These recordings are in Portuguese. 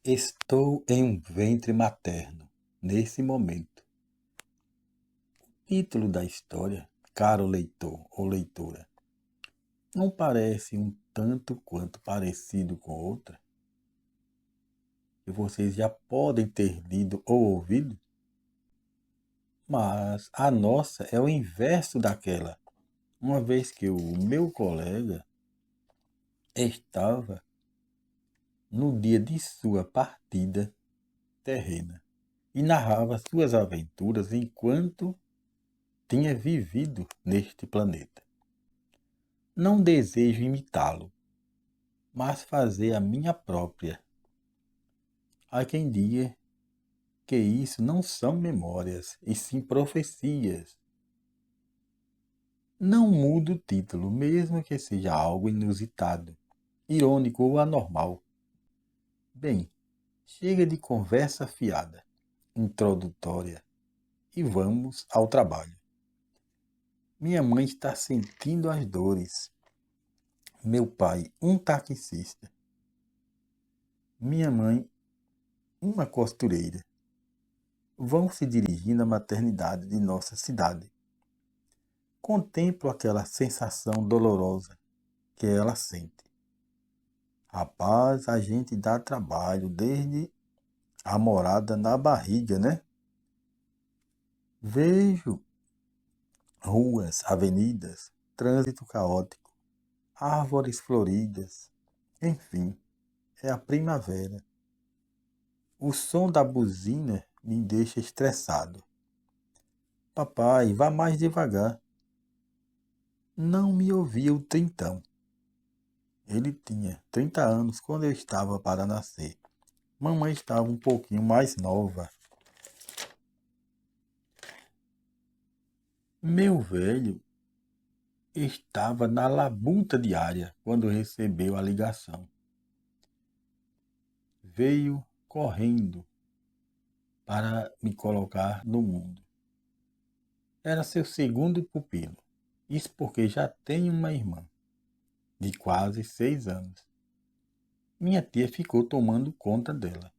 Estou em um ventre materno, nesse momento. Título da história, caro leitor ou leitora, não parece um tanto quanto parecido com outra? Que vocês já podem ter lido ou ouvido? Mas a nossa é o inverso daquela, uma vez que o meu colega estava no dia de sua partida terrena e narrava suas aventuras enquanto tinha vivido neste planeta. Não desejo imitá-lo, mas fazer a minha própria. Há quem diga que isso não são memórias, e sim profecias. Não mudo o título, mesmo que seja algo inusitado, irônico ou anormal. Bem, chega de conversa fiada, introdutória, e vamos ao trabalho. Minha mãe está sentindo as dores. Meu pai, um taxista. Minha mãe, uma costureira. Vão se dirigindo à maternidade de nossa cidade. Contemplo aquela sensação dolorosa que ela sente. Rapaz, a gente dá trabalho desde a morada na barriga, né? Vejo ruas, avenidas, trânsito caótico, árvores floridas, enfim, é a primavera. O som da buzina me deixa estressado. Papai, vá mais devagar. Não me ouvia o trintão. Ele tinha 30 anos quando eu estava para nascer. Mamãe estava um pouquinho mais nova. Meu velho estava na labuta diária quando recebeu a ligação. Veio correndo para me colocar no mundo. Era seu segundo pupilo. Isso porque já tenho uma irmã de quase 6 anos. Minha tia ficou tomando conta dela,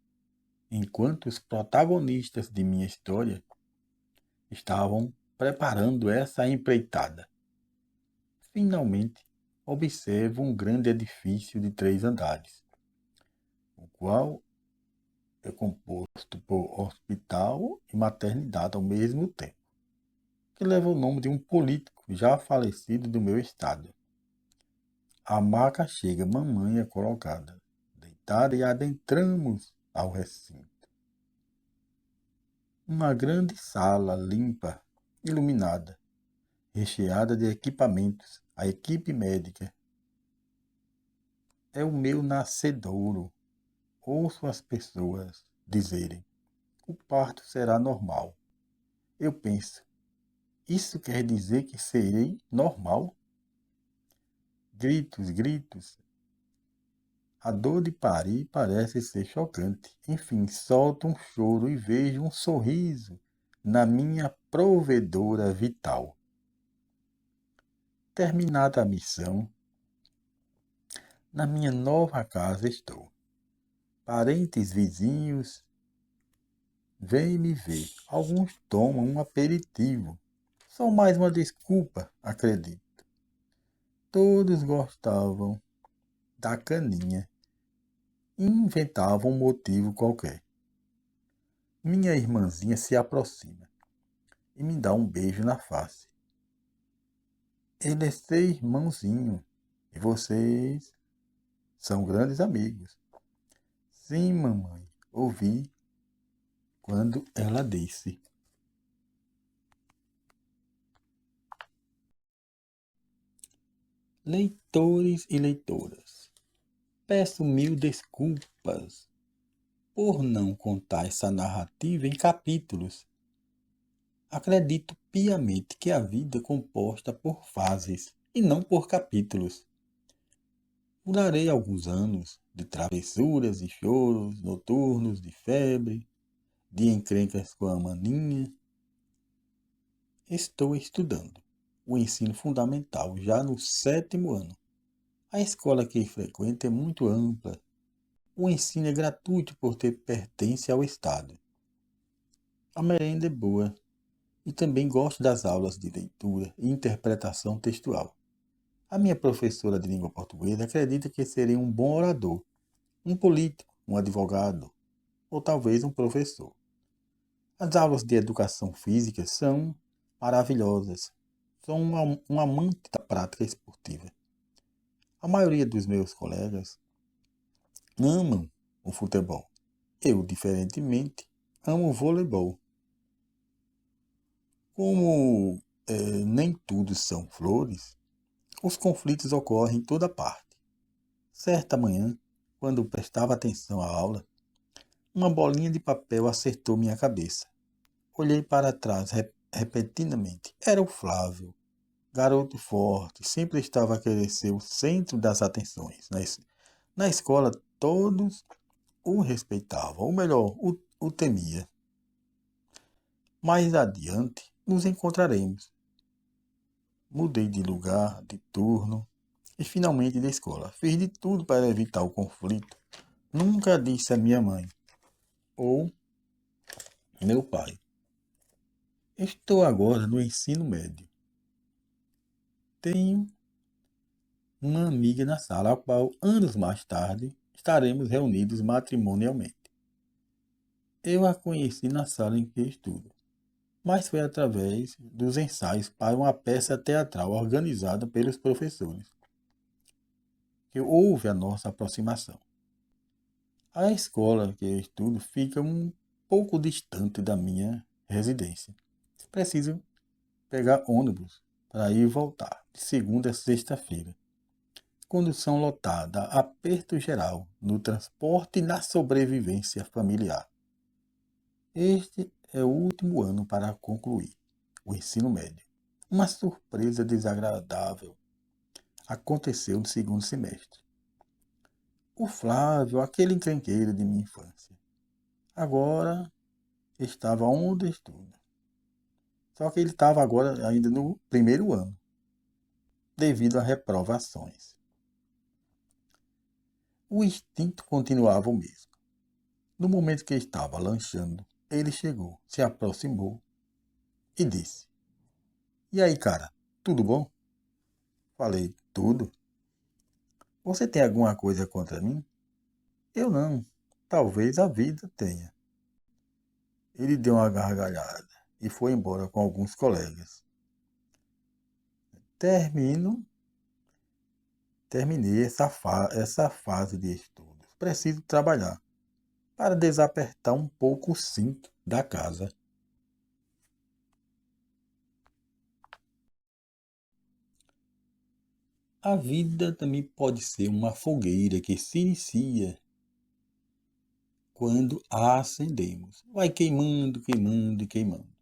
enquanto os protagonistas de minha história estavam preparando essa empreitada. Finalmente, observo um grande edifício de 3 andares, o qual é composto por hospital e maternidade ao mesmo tempo, que leva o nome de um político já falecido do meu estado. A maca chega, mamãe é colocada, deitada, e adentramos ao recinto. Uma grande sala limpa, iluminada, recheada de equipamentos. A equipe médica é o meu nascedouro. Ouço as pessoas dizerem: o parto será normal. Eu penso: isso quer dizer que serei normal? Gritos, gritos. A dor de parir parece ser chocante. Enfim, solto um choro e vejo um sorriso na minha provedora vital. Terminada a missão, na minha nova casa estou. Parentes, vizinhos, vêm me ver. Alguns tomam um aperitivo. Só mais uma desculpa, acredito. Todos gostavam da caninha e inventavam um motivo qualquer. Minha irmãzinha se aproxima e me dá um beijo na face. Ele é seu irmãozinho e vocês são grandes amigos. Sim, mamãe, ouvi quando ela disse. Leitores e leitoras, peço mil desculpas por não contar essa narrativa em capítulos. Acredito piamente que a vida é composta por fases e não por capítulos. Durarei alguns anos de travessuras e choros noturnos, de febre, de encrencas com a maninha. Estou estudando o ensino fundamental já no 7º ano. A escola que frequento é muito ampla O ensino é gratuito porque pertence ao Estado. A merenda é boa e também gosto das aulas de leitura e interpretação textual. A minha professora de língua portuguesa acredita que serei um bom orador, um político, um advogado ou talvez um professor. As aulas de educação física são maravilhosas. Sou um amante da prática esportiva. A maioria dos meus colegas amam o futebol. Eu, diferentemente, amo o voleibol. Como nem tudo são flores, os conflitos ocorrem em toda parte. Certa manhã, quando prestava atenção à aula, uma bolinha de papel acertou minha cabeça. Olhei para trás repentinamente. Era o Flávio, garoto forte, sempre estava a querer ser o centro das atenções. Na escola, todos o respeitavam, ou melhor, o temia. Mais adiante, nos encontraremos. Mudei de lugar, de turno e finalmente de escola. Fiz de tudo para evitar o conflito. Nunca disse a minha mãe ou meu pai. Estou agora no ensino médio. Tenho uma amiga na sala, a qual, anos mais tarde, estaremos reunidos matrimonialmente. Eu a conheci na sala em que estudo, mas foi através dos ensaios para uma peça teatral organizada pelos professores que houve a nossa aproximação. A escola que eu estudo fica um pouco distante da minha residência. Preciso pegar ônibus para ir e voltar, de segunda a sexta-feira. Condução lotada, aperto geral no transporte e na sobrevivência familiar. Este é o último ano para concluir o ensino médio. Uma surpresa desagradável aconteceu no segundo semestre. O Flávio, aquele encrenqueiro de minha infância, agora estava onde estudo. Só que ele estava agora ainda no primeiro ano, devido a reprovações. O instinto continuava o mesmo. No momento que estava lanchando, ele chegou, se aproximou e disse: "E aí, cara, tudo bom?" Falei: "Tudo. Você tem alguma coisa contra mim?" "Eu não. Talvez a vida tenha." Ele deu uma gargalhada e foi embora com alguns colegas. Termino Terminei essa fase de estudos. Preciso trabalhar para desapertar um pouco o cinto da casa. A vida também pode ser uma fogueira que se inicia quando a acendemos. Vai queimando, queimando e queimando.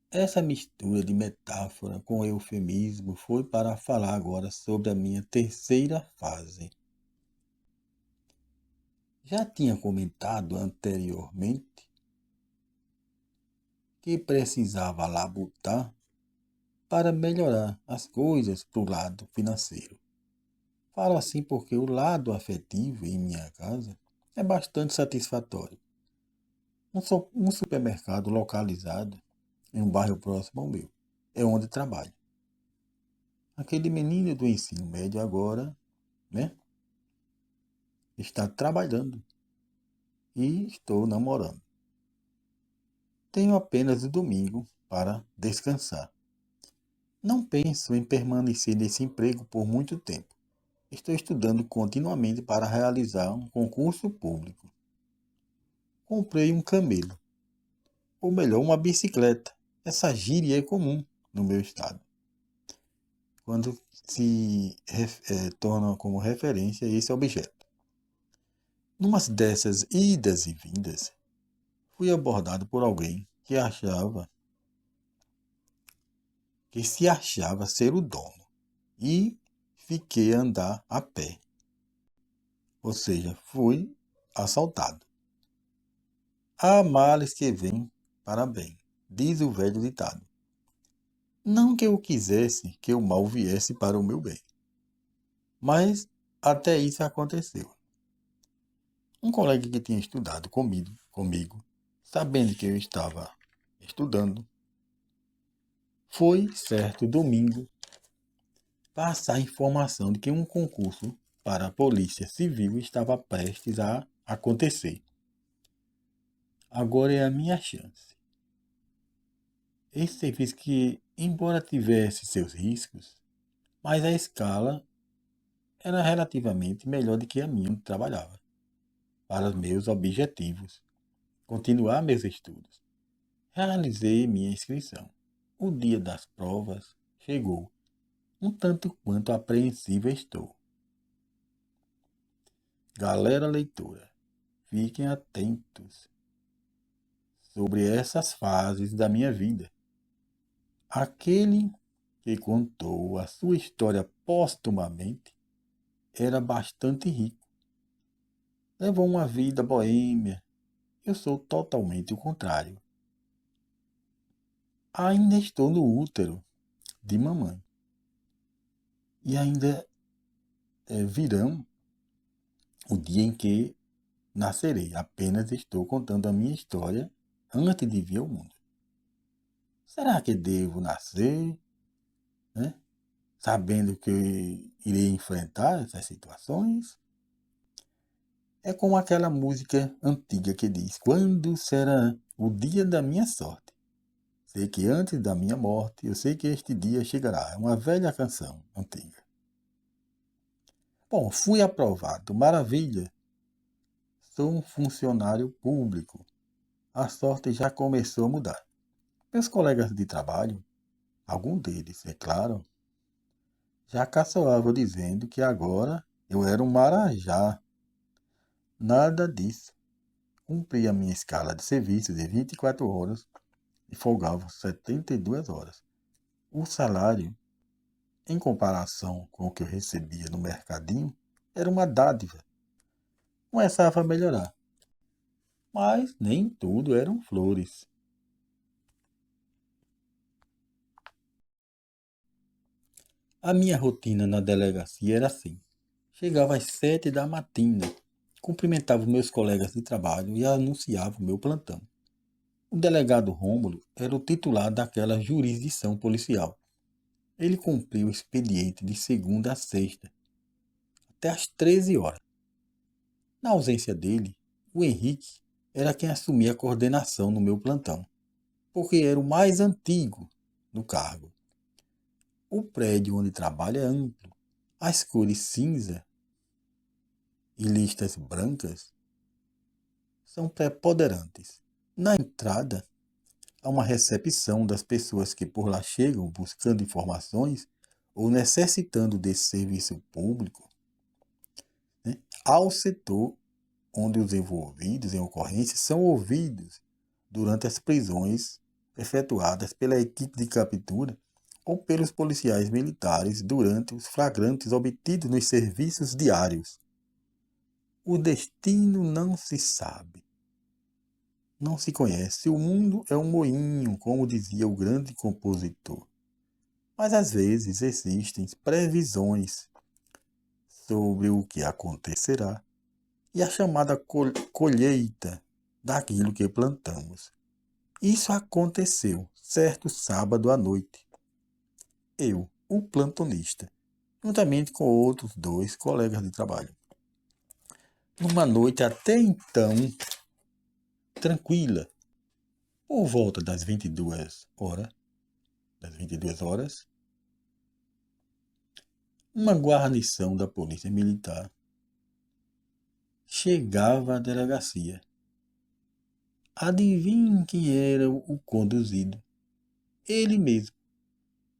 Essa mistura de metáfora com eufemismo foi para falar agora sobre a minha terceira fase. Já tinha comentado anteriormente que precisava labutar para melhorar as coisas para o lado financeiro. Falo assim porque o lado afetivo em minha casa é bastante satisfatório. Um supermercado localizado em um bairro próximo ao meu é onde trabalho. Aquele menino do ensino médio agora, né, está trabalhando e estou namorando. Tenho apenas o domingo para descansar. Não penso em permanecer nesse emprego por muito tempo. Estou estudando continuamente para realizar um concurso público. Comprei um camelo, ou melhor, uma bicicleta. Essa gíria é comum no meu estado, quando se torna como referência esse objeto. Numa dessas idas e vindas, fui abordado por alguém que se achava ser o dono, e fiquei a andar a pé. Ou seja, fui assaltado. Há males que vêm para bem, diz o velho ditado. Não que eu quisesse que o mal viesse para o meu bem, mas até isso aconteceu. Um colega que tinha estudado comigo, sabendo que eu estava estudando, foi certo domingo passar a informação de que um concurso para a Polícia Civil estava prestes a acontecer. Agora é a minha chance. Esse serviço que, embora tivesse seus riscos, mas a escala era relativamente melhor do que a minha onde trabalhava, para os meus objetivos, continuar meus estudos. Realizei minha inscrição. O dia das provas chegou. Um tanto quanto apreensivo estou. Galera leitora, fiquem atentos sobre essas fases da minha vida. Aquele que contou a sua história póstumamente era bastante rico. Levou uma vida boêmia. Eu sou totalmente o contrário. Ainda estou no útero de mamãe. E ainda virão o dia em que nascerei. Apenas estou contando a minha história antes de vir ao mundo. Será que devo nascer, né, sabendo que eu irei enfrentar essas situações? É como aquela música antiga que diz: quando será o dia da minha sorte? Sei que antes da minha morte, eu sei que este dia chegará. É uma velha canção antiga. Bom, fui aprovado. Maravilha. Sou um funcionário público. A sorte já começou a mudar. Meus colegas de trabalho, algum deles, é claro, já caçoavam dizendo que agora eu era um marajá. Nada disso. Cumpri a minha escala de serviço de 24 horas e folgava 72 horas. O salário, em comparação com o que eu recebia no mercadinho, era uma dádiva. Começava a melhorar. Mas nem tudo eram flores. A minha rotina na delegacia era assim. Chegava às 7 da matina, cumprimentava os meus colegas de trabalho e anunciava o meu plantão. O delegado Rômulo era o titular daquela jurisdição policial. Ele cumpriu o expediente de segunda a sexta, até às 13 horas. Na ausência dele, o Henrique era quem assumia a coordenação no meu plantão, porque era o mais antigo no cargo. O prédio onde trabalha é amplo. As cores cinza e listas brancas são preponderantes. Na entrada, há uma recepção das pessoas que por lá chegam buscando informações ou necessitando desse serviço público, né, ao setor onde os envolvidos em ocorrências são ouvidos durante as prisões efetuadas pela equipe de captura ou pelos policiais militares durante os flagrantes obtidos nos serviços diários. O destino não se sabe. Não se conhece. O mundo é um moinho, como dizia o grande compositor. Mas às vezes existem previsões sobre o que acontecerá e a chamada colheita daquilo que plantamos. Isso aconteceu certo sábado à noite. Eu, o plantonista, juntamente com outros dois colegas de trabalho. Numa noite até então tranquila, por volta das 22 horas, uma guarnição da Polícia Militar chegava à delegacia. Adivinhe quem era o conduzido? Ele mesmo,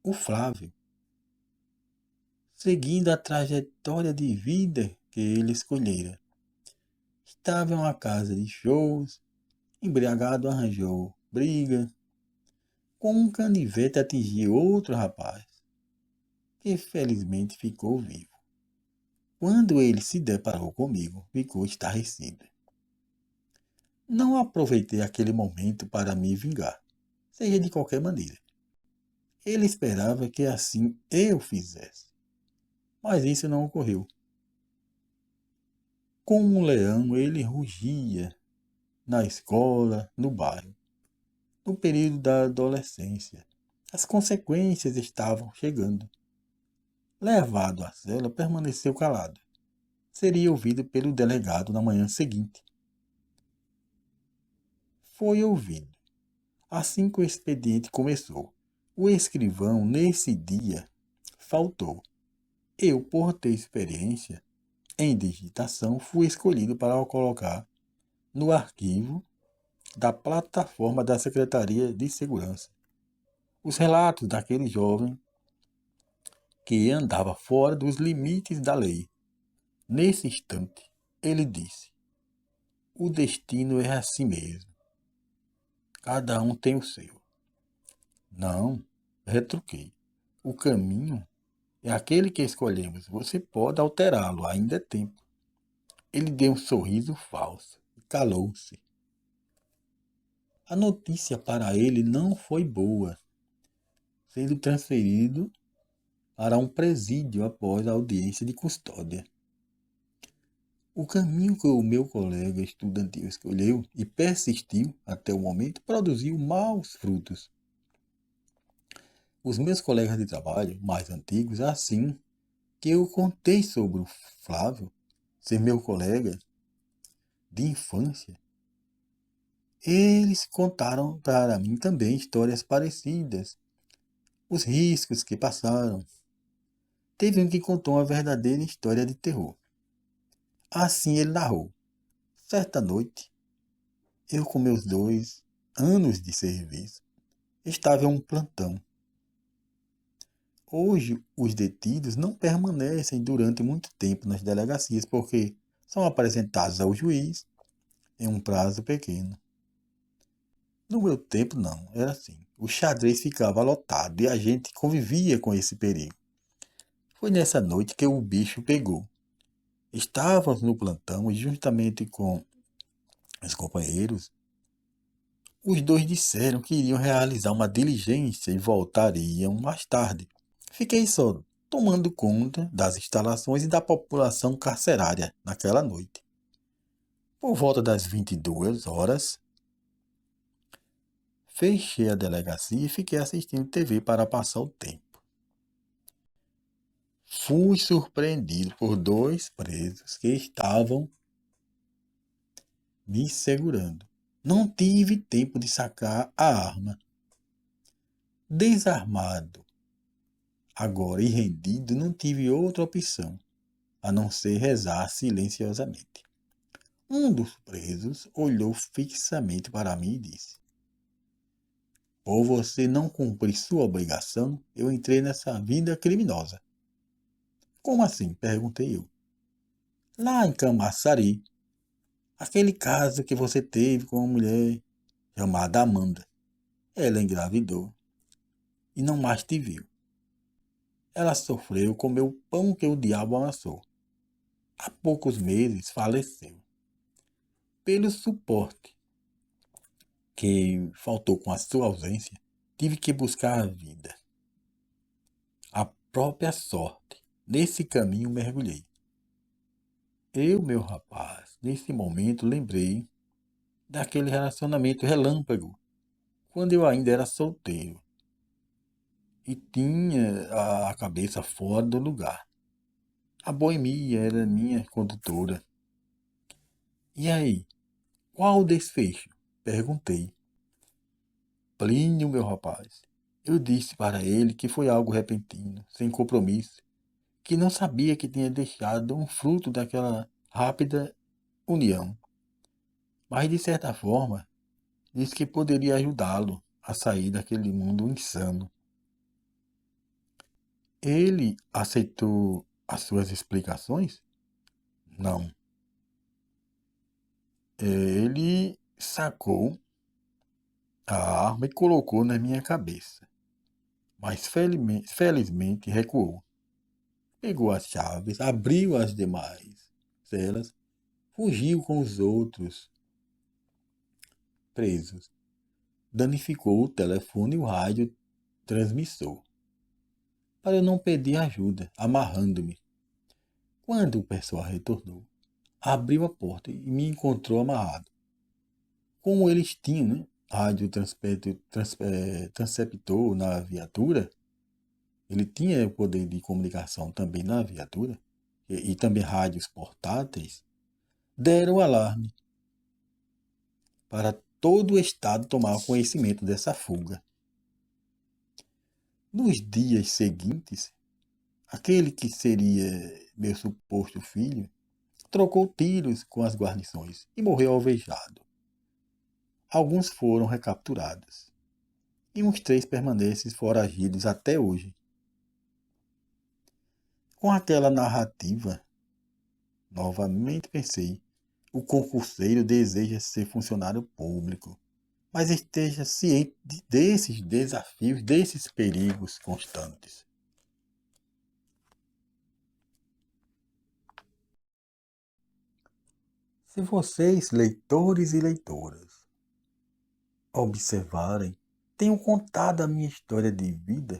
o Flávio, seguindo a trajetória de vida que ele escolhera. Estava em uma casa de shows, embriagado arranjou briga, com um canivete atingiu outro rapaz, que felizmente ficou vivo. Quando ele se deparou comigo, ficou estarrecido. Não aproveitei aquele momento para me vingar, seja de qualquer maneira. Ele esperava que assim eu fizesse, mas isso não ocorreu. Como um leão, ele rugia na escola, no bairro. No período da adolescência, as consequências estavam chegando. Levado à cela, permaneceu calado. Seria ouvido pelo delegado na manhã seguinte. Foi ouvido. Assim que o expediente começou, o escrivão, nesse dia, faltou. Eu, por ter experiência em digitação, fui escolhido para o colocar no arquivo da plataforma da Secretaria de Segurança os relatos daquele jovem que andava fora dos limites da lei. Nesse instante, ele disse: o destino é assim mesmo. Cada um tem o seu. Não, retruquei. O caminho é aquele que escolhemos. Você pode alterá-lo, ainda é tempo. Ele deu um sorriso falso e calou-se. A notícia para ele não foi boa, sendo transferido para um presídio após a audiência de custódia. O caminho que o meu colega estudantil escolheu e persistiu até o momento produziu maus frutos. Os meus colegas de trabalho, mais antigos, assim que eu contei sobre o Flávio, ser meu colega de infância, eles contaram para mim também histórias parecidas, os riscos que passaram. Teve um que contou uma verdadeira história de terror. Assim ele narrou: certa noite, eu com meus 2 anos de serviço, estava em um plantão. Hoje, os detidos não permanecem durante muito tempo nas delegacias porque são apresentados ao juiz em um prazo pequeno. No meu tempo, não, era assim. O xadrez ficava lotado e a gente convivia com esse perigo. Foi nessa noite que o bicho pegou. Estávamos no plantão e, juntamente com os companheiros, os dois disseram que iriam realizar uma diligência e voltariam mais tarde. Fiquei só, tomando conta das instalações e da população carcerária naquela noite. Por volta das 22 horas, fechei a delegacia e fiquei assistindo TV para passar o tempo. Fui surpreendido por 2 presos que estavam me segurando. Não tive tempo de sacar a arma. Desarmado, agora e rendido, não tive outra opção a não ser rezar silenciosamente. Um dos presos olhou fixamente para mim e disse: por você não cumprir sua obrigação, eu entrei nessa vida criminosa. Como assim? Perguntei eu. Lá em Camaçari, aquele caso que você teve com uma mulher chamada Amanda. Ela engravidou e não mais te viu. Ela sofreu, comeu o pão que o diabo amassou. Há poucos meses faleceu. Pelo suporte que faltou com a sua ausência, tive que buscar a vida. A própria sorte. Nesse caminho mergulhei. Eu, meu rapaz, nesse momento lembrei daquele relacionamento relâmpago, quando eu ainda era solteiro e tinha a cabeça fora do lugar. A boemia era minha condutora. E aí, qual o desfecho? Perguntei. Plínio, meu rapaz. Eu disse para ele que foi algo repentino, sem compromisso, que não sabia que tinha deixado um fruto daquela rápida união. Mas, de certa forma, disse que poderia ajudá-lo a sair daquele mundo insano. Ele aceitou as suas explicações? Não. Ele sacou a arma e colocou na minha cabeça, mas felizmente recuou. Pegou as chaves, abriu as demais celas, fugiu com os outros presos, danificou o telefone e o rádio transmissor, para eu não pedir ajuda, amarrando-me. Quando o pessoal retornou, abriu a porta e me encontrou amarrado. Como eles tinham, né, rádio transceptor na viatura, ele tinha o poder de comunicação também na viatura, e também rádios portáteis, deram o alarme para todo o estado tomar conhecimento dessa fuga. Nos dias seguintes, aquele que seria meu suposto filho trocou tiros com as guarnições e morreu alvejado. Alguns foram recapturados e uns 3 permanecem foragidos até hoje. Com aquela narrativa, novamente pensei, o concurseiro deseja ser funcionário público, mas esteja ciente desses desafios, desses perigos constantes. Se vocês, leitores e leitoras, observarem, tenho contado a minha história de vida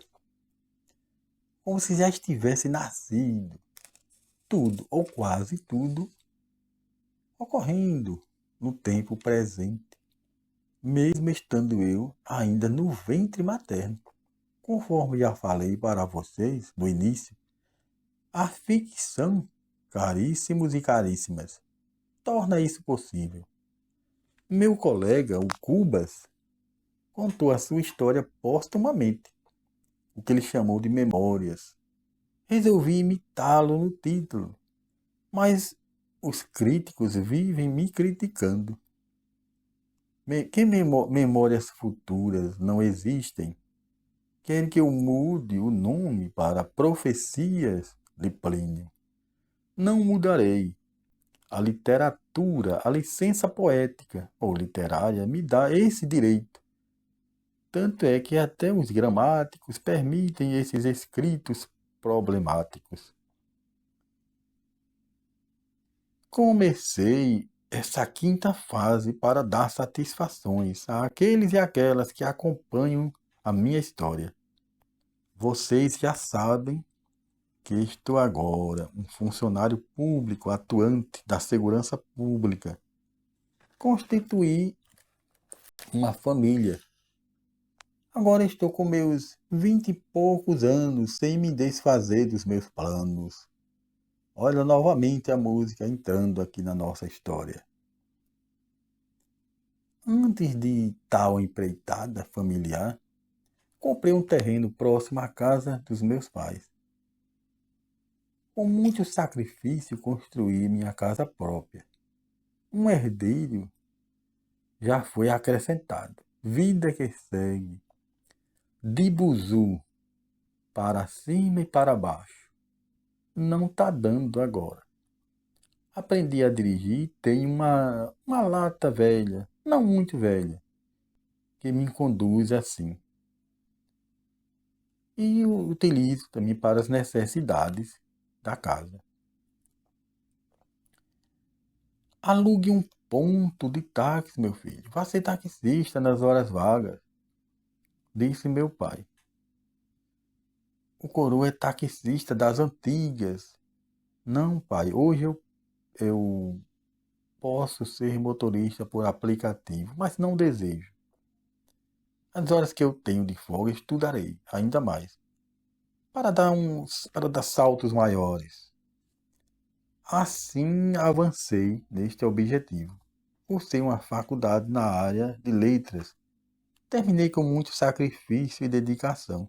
como se já estivesse nascido, tudo ou quase tudo ocorrendo no tempo presente, mesmo estando eu ainda no ventre materno. Conforme já falei para vocês no início, a ficção, caríssimos e caríssimas, torna isso possível. Meu colega, o Cubas, contou a sua história póstumamente, o que ele chamou de memórias. Resolvi imitá-lo no título, mas os críticos vivem me criticando. Que memórias futuras não existem? Querem que eu mude o nome para Profecias de Plínio. Não mudarei. A literatura, a licença poética ou literária me dá esse direito. Tanto é que até os gramáticos permitem esses escritos problemáticos. Comecei essa quinta fase para dar satisfações àqueles e aquelas que acompanham a minha história. Vocês já sabem que estou agora um funcionário público atuante da segurança pública. Constituí uma família. Agora estou com meus 20 e poucos anos sem me desfazer dos meus planos. Olha novamente a música entrando aqui na nossa história. Antes de tal empreitada familiar, comprei um terreno próximo à casa dos meus pais. Com muito sacrifício construí minha casa própria. Um herdeiro já foi acrescentado. Vida que segue. De buzu, para cima e para baixo. Não tá dando agora. Aprendi a dirigir e tenho uma lata velha, não muito velha, que me conduz assim. E eu utilizo também para as necessidades da casa. Alugue um ponto de táxi, meu filho. Vá ser taxista nas horas vagas, disse meu pai. O coroa é taxista das antigas. Não, pai, hoje eu posso ser motorista por aplicativo, mas não desejo. As horas que eu tenho de folga, estudarei ainda mais, para dar saltos maiores. Assim avancei neste objetivo. Cursei uma faculdade na área de letras. Terminei com muito sacrifício e dedicação.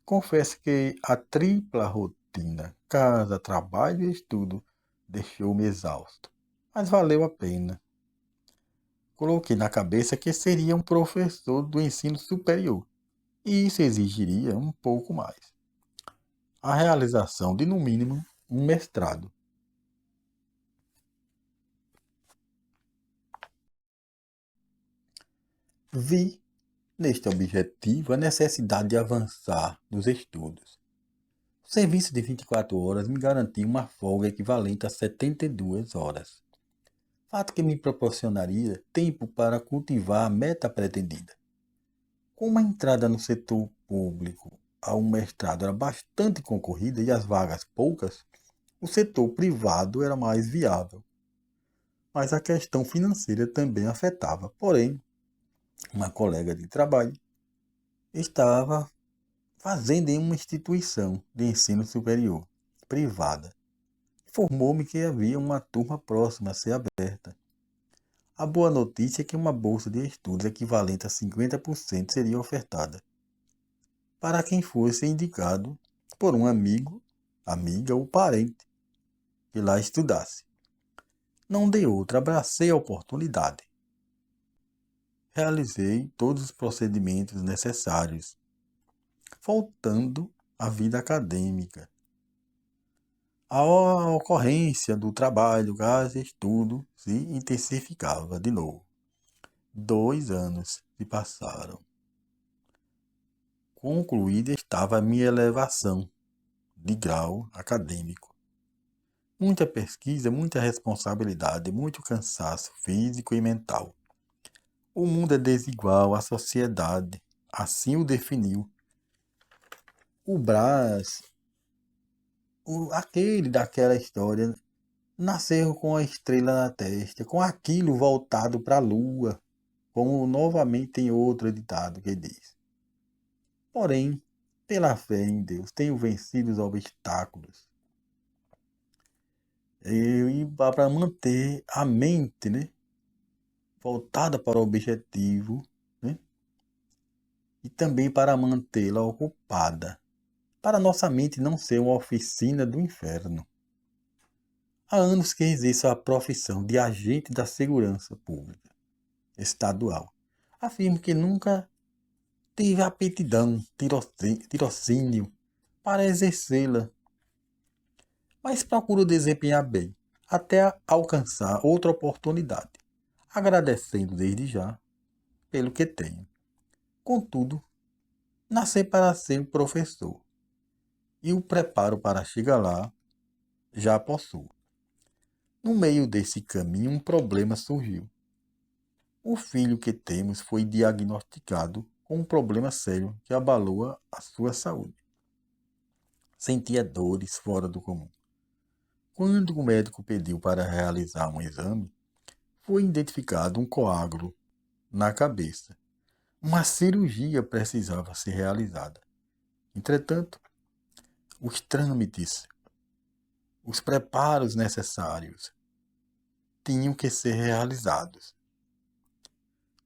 Confesso que a tripla rotina, casa, trabalho e estudo, deixou-me exausto. Mas valeu a pena. Coloquei na cabeça que seria um professor do ensino superior. E isso exigiria um pouco mais. A realização de, no mínimo, um mestrado. Vi neste objetivo a necessidade de avançar nos estudos. O serviço de 24 horas me garantia uma folga equivalente a 72 horas. Fato que me proporcionaria tempo para cultivar a meta pretendida. Como a entrada no setor público a um mestrado era bastante concorrida e as vagas poucas, o setor privado era mais viável. mas a questão financeira também afetava. Porém, uma colega de trabalho estava fazendo em uma instituição de ensino superior privada. Informou-me que havia uma turma próxima a ser aberta. A boa notícia é que uma bolsa de estudos equivalente a 50% seria ofertada para quem fosse indicado por um amigo, amiga ou parente que lá estudasse. Não dei outra, abracei a oportunidade. Realizei todos os procedimentos necessários, voltando à vida acadêmica. A ocorrência do trabalho, gás e estudo se intensificava de novo. 2 anos se passaram. Concluída estava a minha elevação de grau acadêmico. Muita pesquisa, muita responsabilidade, muito cansaço físico e mental. O mundo é desigual, a sociedade assim o definiu. O Brás, aquele daquela história, nasceu com a estrela na testa, com aquilo voltado para a lua, como novamente tem outro ditado que diz. Porém, pela fé em Deus, tenho vencido os obstáculos. E para manter a mente, né, voltada para o objetivo, né, e também para mantê-la ocupada, para nossa mente não ser uma oficina do inferno. Há anos que exerço a profissão de agente da segurança pública estadual. Afirmo que nunca tive aptidão, tirocínio para exercê-la, mas procuro desempenhar bem, até alcançar outra oportunidade, agradecendo desde já pelo que tenho. Contudo, nasci para ser um professor, e o preparo para chegar lá já possuo. No meio desse caminho, um problema surgiu. O filho que temos foi diagnosticado com um problema sério que abalou a sua saúde. Sentia dores fora do comum. Quando o médico pediu para realizar um exame, foi identificado um coágulo na cabeça. Uma cirurgia precisava ser realizada. Entretanto, os trâmites, os preparos necessários tinham que ser realizados.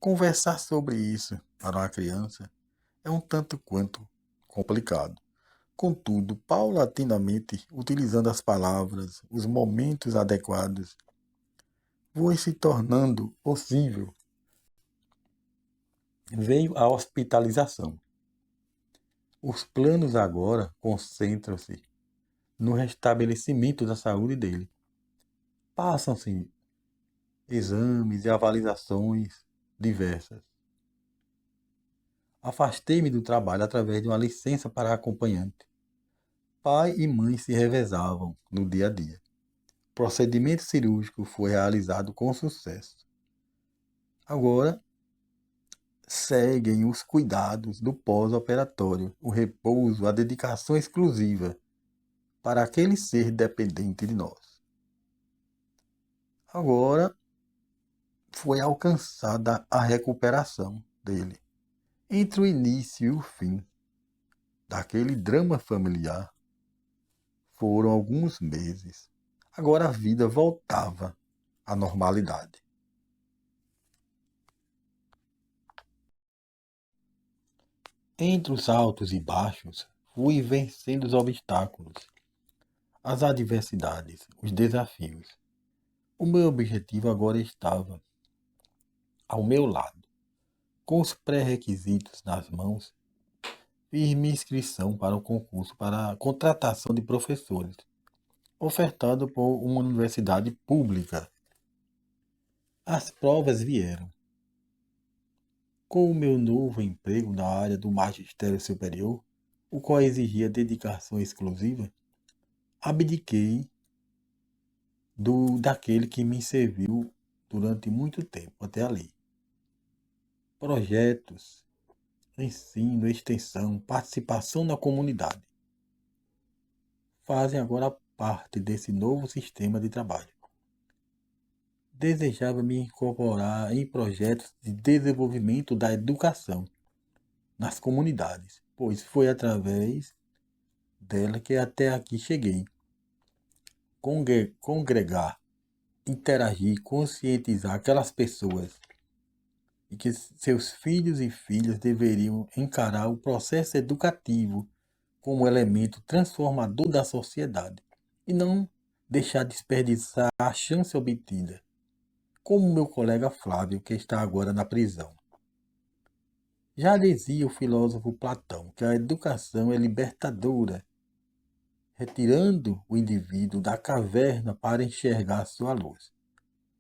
Conversar sobre isso para uma criança é um tanto quanto complicado. Contudo, paulatinamente, utilizando as palavras, os momentos adequados, foi se tornando possível. Veio a hospitalização. Os planos agora concentram-se no restabelecimento da saúde dele. Passam-se exames e avaliações diversas. Afastei-me do trabalho através de uma licença para acompanhante. Pai e mãe se revezavam no dia a dia. O procedimento cirúrgico foi realizado com sucesso. Agora, seguem os cuidados do pós-operatório, o repouso, a dedicação exclusiva para aquele ser dependente de nós. Agora foi alcançada a recuperação dele. Entre o início e o fim daquele drama familiar, foram alguns meses. Agora a vida voltava à normalidade. Entre os altos e baixos, fui vencendo os obstáculos, as adversidades, os desafios. O meu objetivo agora estava ao meu lado. Com os pré-requisitos nas mãos, fiz minha inscrição para o concurso para a contratação de professores, ofertado por uma universidade pública. As provas vieram. Com o meu novo emprego na área do magistério superior, o qual exigia dedicação exclusiva, abdiquei daquele que me serviu durante muito tempo até ali. Projetos, ensino, extensão, participação na comunidade fazem agora parte desse novo sistema de trabalho. desejava me incorporar em projetos de desenvolvimento da educação nas comunidades, pois foi através dela que até aqui cheguei. Congregar, interagir, conscientizar aquelas pessoas e que seus filhos e filhas deveriam encarar o processo educativo como elemento transformador da sociedade e não deixar desperdiçar a chance obtida, como meu colega Flávio, que está agora na prisão. Já dizia o filósofo Platão que a educação é libertadora, retirando o indivíduo da caverna para enxergar sua luz.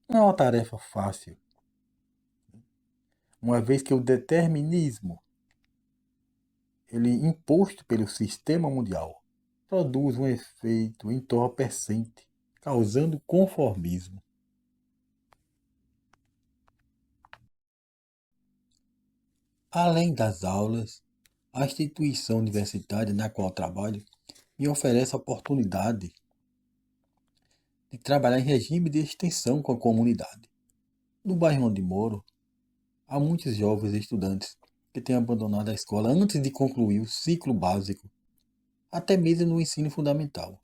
Não é uma tarefa fácil, uma vez que o determinismo, ele imposto pelo sistema mundial, produz um efeito entorpecente, causando conformismo. Além das aulas, a instituição universitária na qual trabalho me oferece a oportunidade de trabalhar em regime de extensão com a comunidade. No bairro onde moro, há muitos jovens estudantes que têm abandonado a escola antes de concluir o ciclo básico, até mesmo no ensino fundamental.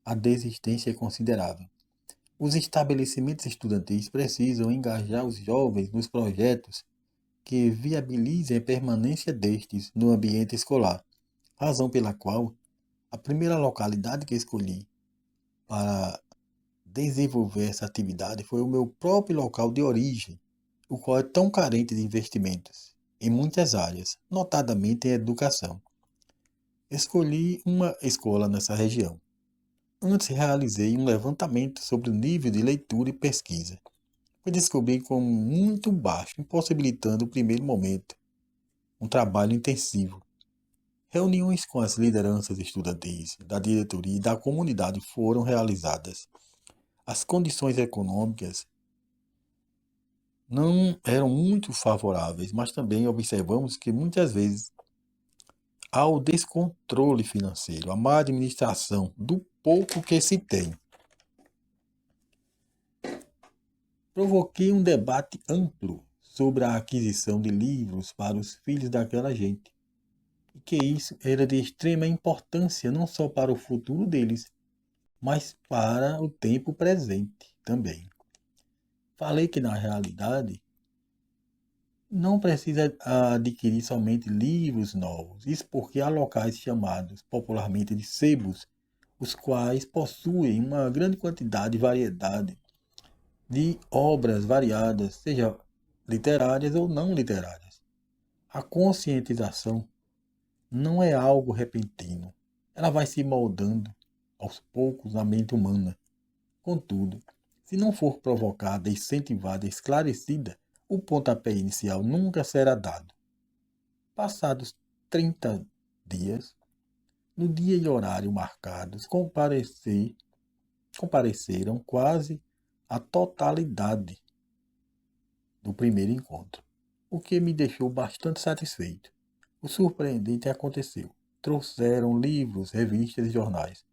A desistência é considerável. Os estabelecimentos estudantis precisam engajar os jovens nos projetos que viabilizem a permanência destes no ambiente escolar, razão pela qual a primeira localidade que escolhi para desenvolver essa atividade foi o meu próprio local de origem, o qual é tão carente de investimentos em muitas áreas, notadamente em educação. Escolhi uma escola nessa região. Antes realizei um levantamento sobre o nível de leitura e pesquisa. Foi descobrir como muito baixo, impossibilitando o primeiro momento, um trabalho intensivo. Reuniões com as lideranças estudantis, da diretoria e da comunidade foram realizadas. As condições econômicas não eram muito favoráveis, mas também observamos que muitas vezes há o descontrole financeiro, a má administração do pouco que se tem. Provoquei um debate amplo sobre a aquisição de livros para os filhos daquela gente, e que isso era de extrema importância não só para o futuro deles, mas para o tempo presente também. Falei que na realidade não precisa adquirir somente livros novos, isso porque há locais chamados popularmente de sebos, os quais possuem uma grande quantidade e variedade de obras variadas, seja literárias ou não literárias. A conscientização não é algo repentino. Ela vai se moldando aos poucos na mente humana. Contudo, se não for provocada, incentivada, esclarecida, o pontapé inicial nunca será dado. Passados 30 dias, no dia e horário marcados, compareceram quase a totalidade do primeiro encontro, o que me deixou bastante satisfeito. O surpreendente aconteceu. Trouxeram livros, revistas e jornais.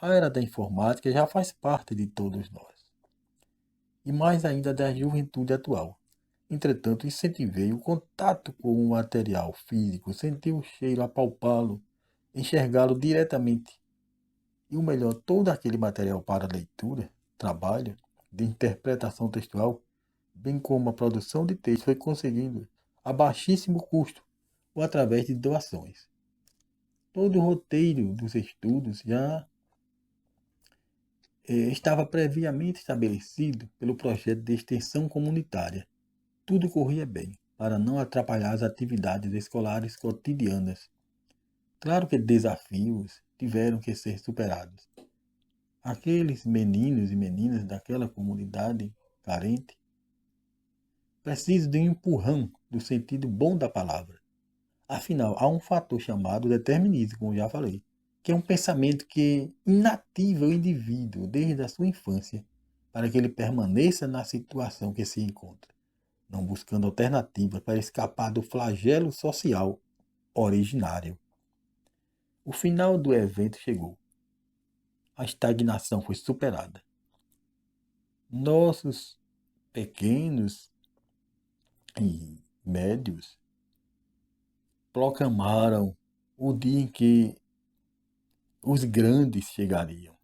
A era da informática já faz parte de todos nós, e mais ainda da juventude atual. Entretanto, incentivei o contato com o material físico, sentir o cheiro, apalpá-lo, enxergá-lo diretamente. E o melhor, todo aquele material para leitura, trabalho, de interpretação textual, bem como a produção de texto, foi conseguido a baixíssimo custo ou através de doações. Todo o roteiro dos estudos já estava previamente estabelecido pelo projeto de extensão comunitária. Tudo corria bem, para não atrapalhar as atividades escolares cotidianas. Claro que desafios tiveram que ser superados. Aqueles meninos e meninas daquela comunidade carente precisam de um empurrão no sentido bom da palavra. Afinal, há um fator chamado determinismo, como já falei, que é um pensamento que inativa o indivíduo desde a sua infância para que ele permaneça na situação que se encontra, não buscando alternativas para escapar do flagelo social originário. O final do evento chegou. A estagnação foi superada. nossos pequenos e médios proclamaram o dia em que os grandes chegariam.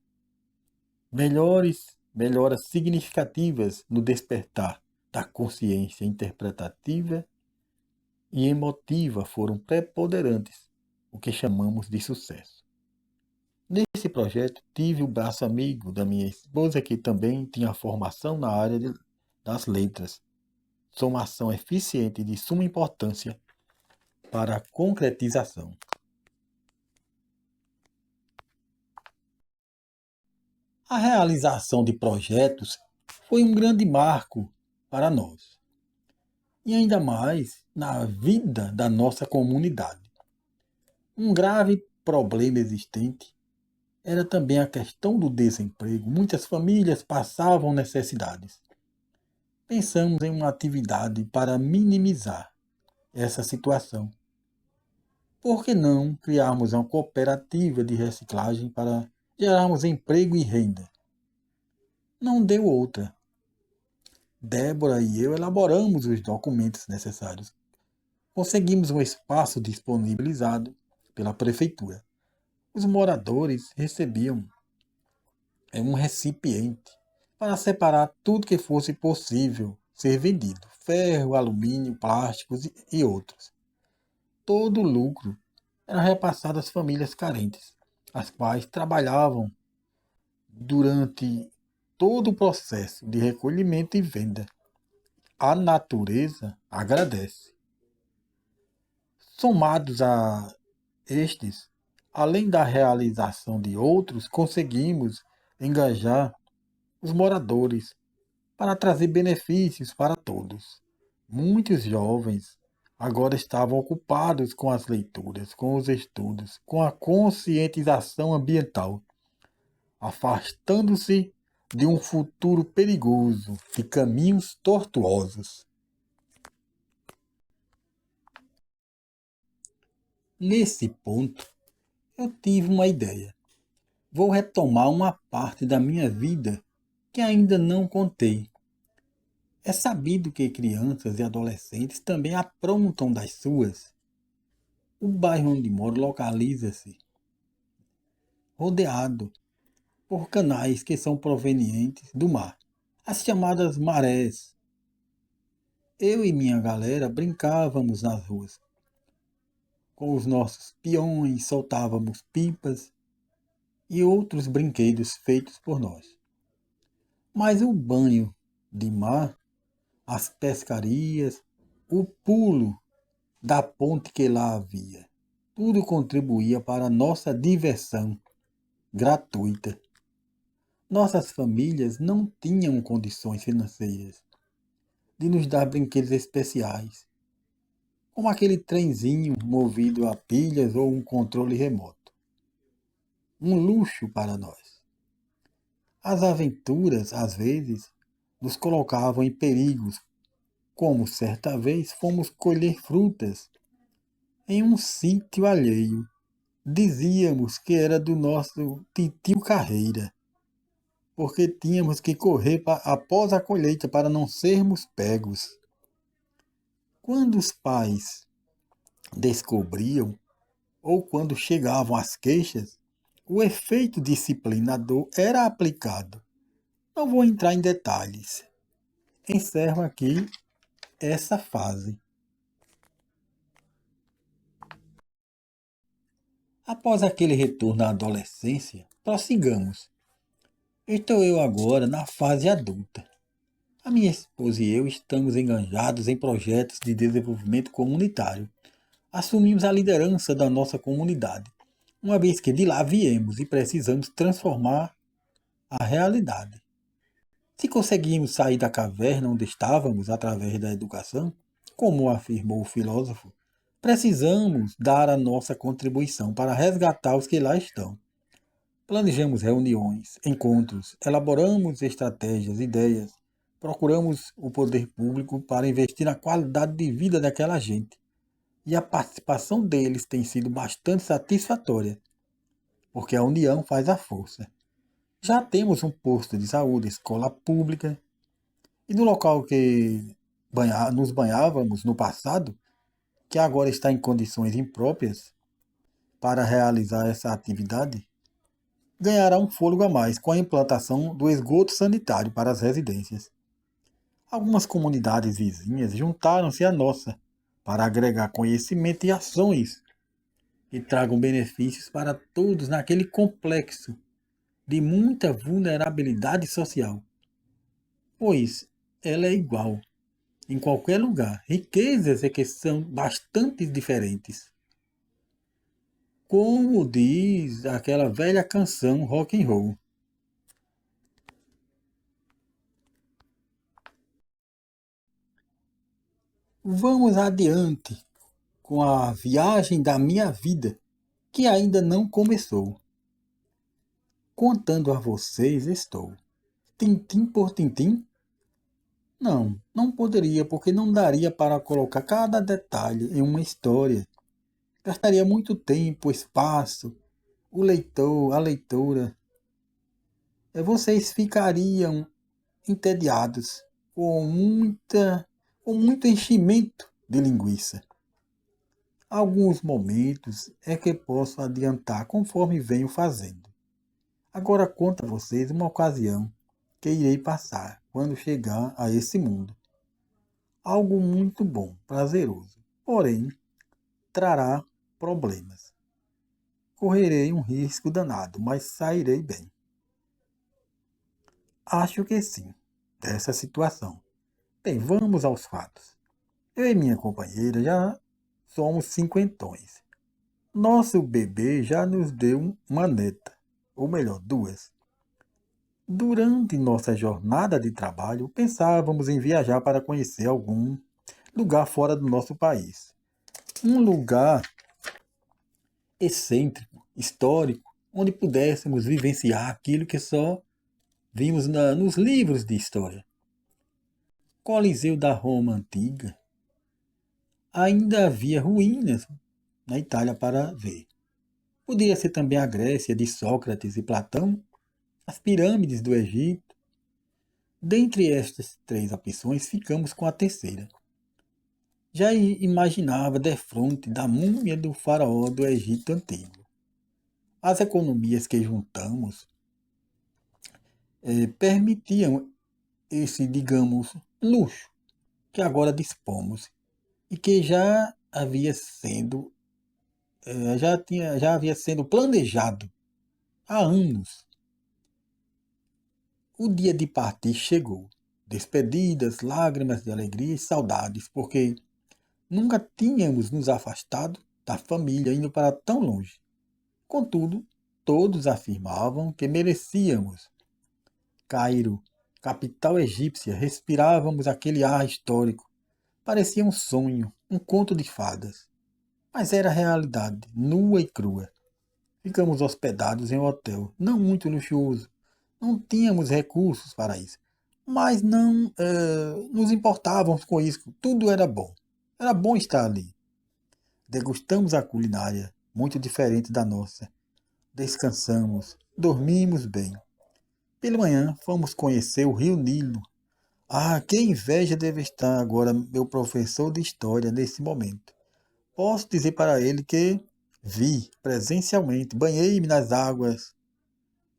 Melhoras significativas no despertar da consciência interpretativa e emotiva foram preponderantes, o que chamamos de sucesso. Nesse projeto, tive o braço amigo da minha esposa, que também tinha formação na área das letras, somação eficiente de suma importância para a concretização. A realização de projetos foi um grande marco para nós, e ainda mais na vida da nossa comunidade. Um grave problema existente era também a questão do desemprego. Muitas famílias passavam necessidades. Pensamos em uma atividade para minimizar essa situação. Por que não criarmos uma cooperativa de reciclagem para gerarmos emprego e renda? Não deu outra. Débora e eu elaboramos os documentos necessários. Conseguimos um espaço disponibilizado pela prefeitura. Os moradores recebiam um recipiente para separar tudo que fosse possível ser vendido: ferro, alumínio, plásticos e outros. Todo o lucro era repassado às famílias carentes, as quais trabalhavam durante todo o processo de recolhimento e venda. A natureza agradece. Somados a estes, além da realização de outros, conseguimos engajar os moradores para trazer benefícios para todos. Muitos jovens agora estavam ocupados com as leituras, com os estudos, com a conscientização ambiental, afastando-se de um futuro perigoso, de caminhos tortuosos. Nesse ponto, eu tive uma ideia. Vou retomar uma parte da minha vida que ainda não contei. É sabido que crianças e adolescentes também aprontam das suas. O bairro onde moro localiza-se rodeado por canais que são provenientes do mar, as chamadas marés. Eu e minha galera brincávamos nas ruas. Com os nossos peões, soltávamos pipas e outros brinquedos feitos por nós. Mas o banho de mar, as pescarias, o pulo da ponte que lá havia, tudo contribuía para a nossa diversão gratuita. Nossas famílias não tinham condições financeiras de nos dar brinquedos especiais, como aquele trenzinho movido a pilhas ou um controle remoto. Um luxo para nós. As aventuras, às vezes, nos colocavam em perigos, como certa vez fomos colher frutas em um sítio alheio. Dizíamos que era do nosso titio Carreira, porque tínhamos que correr após a colheita para não sermos pegos. Quando os pais descobriam, ou quando chegavam as queixas, o efeito disciplinador era aplicado. Não vou entrar em detalhes. Encerro aqui essa fase. Após aquele retorno à adolescência, prossigamos. Estou eu agora na fase adulta. A minha esposa e eu estamos engajados em projetos de desenvolvimento comunitário. Assumimos a liderança da nossa comunidade, uma vez que de lá viemos e precisamos transformar a realidade. Se conseguimos sair da caverna onde estávamos através da educação, como afirmou o filósofo, precisamos dar a nossa contribuição para resgatar os que lá estão. Planejamos reuniões, encontros, elaboramos estratégias, ideias, procuramos o poder público para investir na qualidade de vida daquela gente. E a participação deles tem sido bastante satisfatória, porque a união faz a força. Já temos um posto de saúde, escola pública, e no local que nos banhávamos no passado, que agora está em condições impróprias para realizar essa atividade, ganhará um fôlego a mais com a implantação do esgoto sanitário para as residências. Algumas comunidades vizinhas juntaram-se à nossa para agregar conhecimento e ações que tragam benefícios para todos naquele complexo de muita vulnerabilidade social, pois ela é igual em qualquer lugar. Riquezas é que são bastante diferentes. Como diz aquela velha canção rock and roll. Vamos adiante com a viagem da minha vida, que ainda não começou. Contando a vocês estou. Tintim por tintim? Não, não poderia, porque não daria para colocar cada detalhe em uma história. Gastaria muito tempo, espaço, o leitor, a leitora. Vocês ficariam entediados com muito enchimento de linguiça. Alguns momentos é que posso adiantar conforme venho fazendo. Agora conto a vocês uma ocasião que irei passar quando chegar a esse mundo. Algo muito bom, prazeroso, porém trará problemas. Correrei um risco danado, mas sairei bem. Acho que sim, dessa situação. Bem, vamos aos fatos. Eu e minha companheira já somos cinquentões. Nosso bebê já nos deu uma neta, ou melhor, duas. Durante nossa jornada de trabalho, pensávamos em viajar para conhecer algum lugar fora do nosso país. Um lugar excêntrico, histórico, onde pudéssemos vivenciar aquilo que só vimos nos livros de história. Coliseu da Roma Antiga. Ainda havia ruínas na Itália para ver. Podia ser também a Grécia de Sócrates e Platão, as pirâmides do Egito. Dentre estas três opções, ficamos com a terceira. Já imaginava defronte da múmia do faraó do Egito Antigo. As economias que juntamos permitiam esse, digamos, luxo que agora dispomos e que já havia sendo planejado há anos. O dia de partir chegou. Despedidas, lágrimas de alegria e saudades, porque nunca tínhamos nos afastado da família indo para tão longe. Contudo, todos afirmavam que merecíamos. Cairo, capital egípcia, respirávamos aquele ar histórico. Parecia um sonho, um conto de fadas. Mas era realidade, nua e crua. Ficamos hospedados em um hotel, não muito luxuoso. Não tínhamos recursos para isso. Mas não nos importávamos com isso. Tudo era bom. Era bom estar ali. Degustamos a culinária, muito diferente da nossa. Descansamos, dormimos bem. Pela manhã, fomos conhecer o Rio Nilo. Ah, que inveja deve estar agora meu professor de história nesse momento. Posso dizer para ele que vi presencialmente, banhei-me nas águas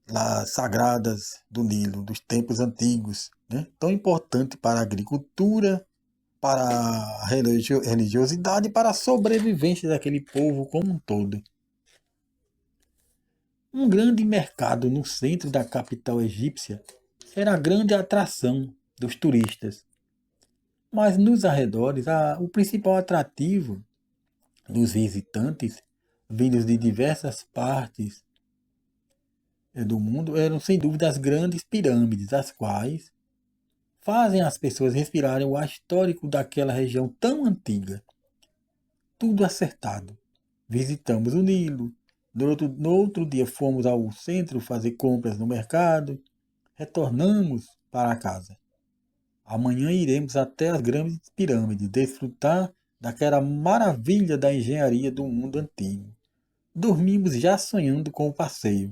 lá sagradas do Nilo, dos tempos antigos, né? Tão importante para a agricultura, para a religiosidade e para a sobrevivência daquele povo como um todo. Um grande mercado no centro da capital egípcia era a grande atração dos turistas. Mas nos arredores, o principal atrativo dos visitantes, vindos de diversas partes do mundo, eram sem dúvida as grandes pirâmides, as quais fazem as pessoas respirarem o ar histórico daquela região tão antiga. Tudo acertado. Visitamos o Nilo. No outro dia fomos ao centro fazer compras no mercado. Retornamos para casa. Amanhã iremos até as grandes pirâmides desfrutar daquela maravilha da engenharia do mundo antigo. Dormimos já sonhando com o passeio.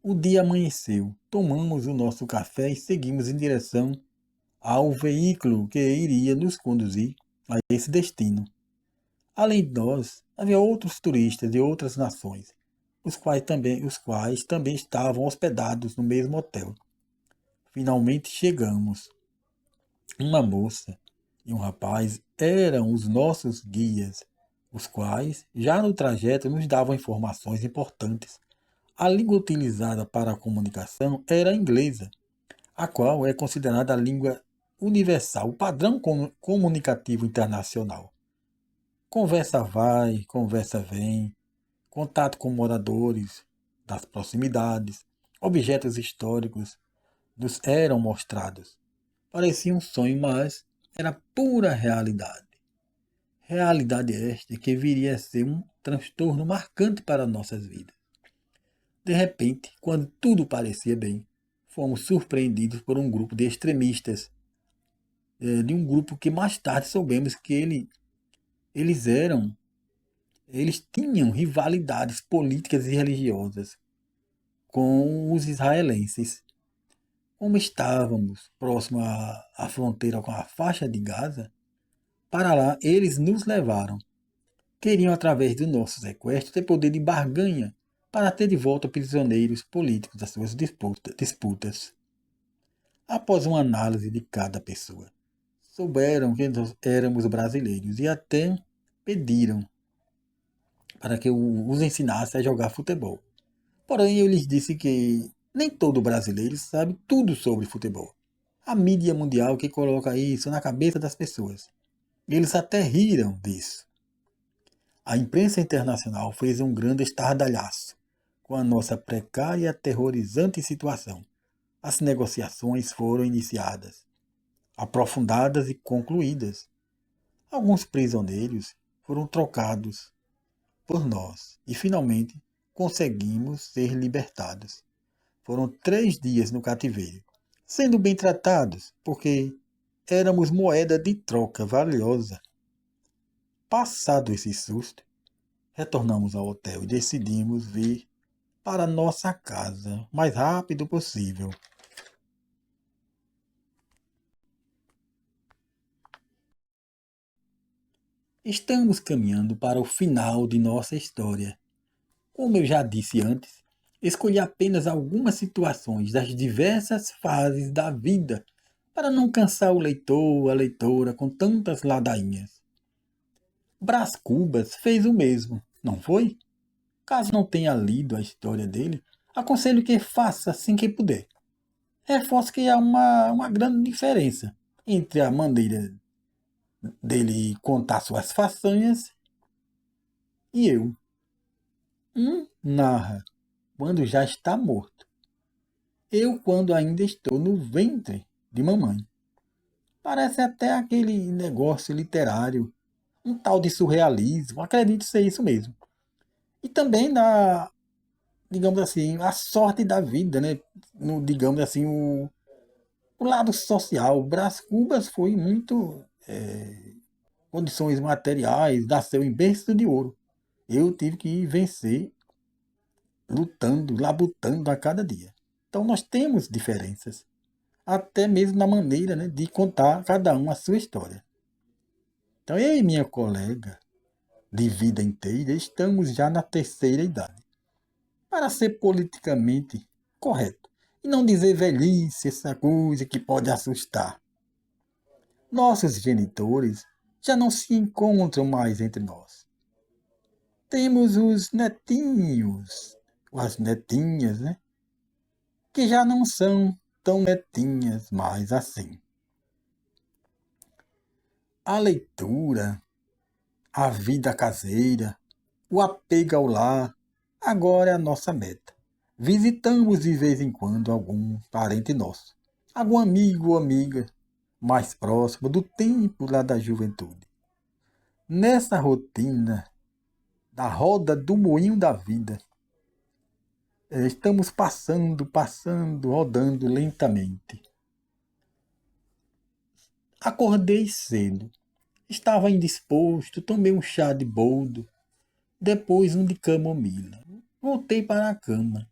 O dia amanheceu, tomamos o nosso café e seguimos em direção ao veículo que iria nos conduzir a esse destino. Além de nós, havia outros turistas de outras nações, os quais também estavam hospedados no mesmo hotel. Finalmente chegamos. Uma moça e um rapaz eram os nossos guias, os quais, já no trajeto, nos davam informações importantes. A língua utilizada para a comunicação era a inglesa, a qual é considerada a língua universal, o padrão comunicativo internacional. Conversa vai, conversa vem, contato com moradores das proximidades, objetos históricos nos eram mostrados. Parecia um sonho, mas era pura realidade. Realidade esta que viria a ser um transtorno marcante para nossas vidas. De repente, quando tudo parecia bem, fomos surpreendidos por um grupo de extremistas, de um grupo que mais tarde soubemos que eles eram, eles tinham rivalidades políticas e religiosas com os israelenses. Como estávamos próximo à fronteira com a faixa de Gaza, para lá eles nos levaram. Queriam, através do nosso sequestro, ter poder de barganha para ter de volta prisioneiros políticos das suas disputas. Após uma análise de cada pessoa, souberam que nós éramos brasileiros e até pediram para que eu os ensinasse a jogar futebol. Porém, eu lhes disse que nem todo brasileiro sabe tudo sobre futebol. A mídia mundial que coloca isso na cabeça das pessoas. Eles até riram disso. A imprensa internacional fez um grande estardalhaço com a nossa precária e aterrorizante situação. As negociações foram iniciadas, aprofundadas e concluídas. Alguns prisioneiros foram trocados por nós e finalmente conseguimos ser libertados. Foram 3 dias no cativeiro, sendo bem tratados, porque éramos moeda de troca valiosa. Passado esse susto, retornamos ao hotel e decidimos vir para nossa casa o mais rápido possível. Estamos caminhando para o final de nossa história. Como eu já disse antes, escolhi apenas algumas situações das diversas fases da vida para não cansar o leitor ou a leitora com tantas ladainhas. Brás Cubas fez o mesmo, não foi? Caso não tenha lido a história dele, aconselho que faça assim que puder. Reforço que há uma grande diferença entre a maneira dele contar suas façanhas e eu. Um narra quando já está morto. Eu quando ainda estou no ventre de mamãe. Parece até aquele negócio literário, um tal de surrealismo, acredito ser isso mesmo. E também na, digamos assim, a sorte da vida, né? No, digamos assim, o lado social. Brás Cubas foi muito condições materiais, nasceu em berço de ouro. Eu tive que vencer lutando, labutando a cada dia. Então nós temos diferenças, até mesmo na maneira, né, de contar cada um a sua história. Então eu e minha colega de vida inteira estamos já na terceira idade. Para ser politicamente correto e não dizer velhice, essa coisa que pode assustar. Nossos genitores já não se encontram mais entre nós. Temos os netinhos, as netinhas, né? Que já não são tão netinhas mais assim. A leitura, a vida caseira, o apego ao lar, agora é a nossa meta. Visitamos de vez em quando algum parente nosso, algum amigo ou amiga mais próximo do tempo lá da juventude. Nessa rotina da roda do moinho da vida, estamos passando, rodando lentamente. Acordei cedo. Estava indisposto, tomei um chá de boldo, depois um de camomila. Voltei para a cama.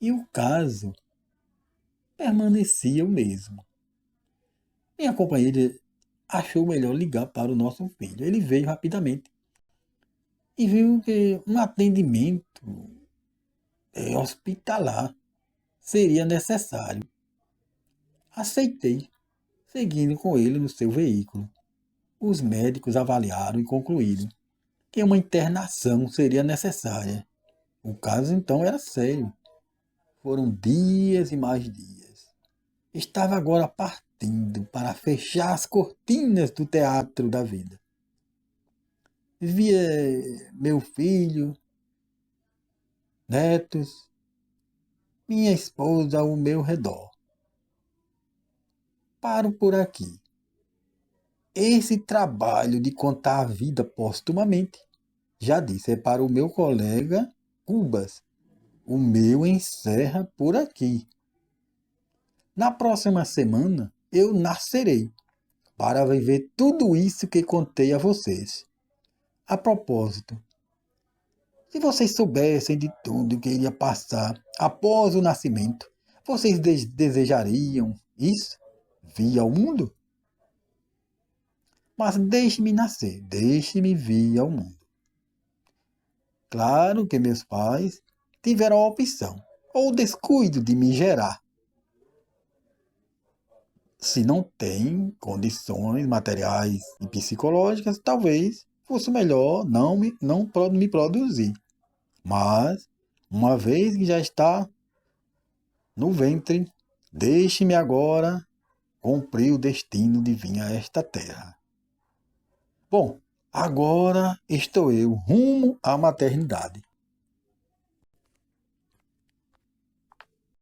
E o caso permanecia o mesmo. Minha companheira achou melhor ligar para o nosso filho. Ele veio rapidamente e viu que um atendimento hospitalar seria necessário. Aceitei, seguindo com ele no seu veículo. Os médicos avaliaram e concluíram que uma internação seria necessária. O caso então era sério. Foram dias e mais dias. Estava agora partindo para fechar as cortinas do teatro da vida. Via meu filho, netos, minha esposa ao meu redor. Paro por aqui. Esse trabalho de contar a vida postumamente, já disse, é para o meu colega Cubas. O meu encerra por aqui. Na próxima semana eu nascerei para viver tudo isso que contei a vocês. A propósito, se vocês soubessem de tudo que iria passar após o nascimento, vocês desejariam isso? Vir ao mundo? Mas deixe-me nascer, deixe-me vir ao mundo. Claro que meus pais tiveram a opção ou o descuido de me gerar. Se não tem condições materiais e psicológicas, talvez fosse melhor não me produzir. Mas, uma vez que já está no ventre, deixe-me agora cumprir o destino de vir a esta terra. Bom, agora estou eu rumo à maternidade.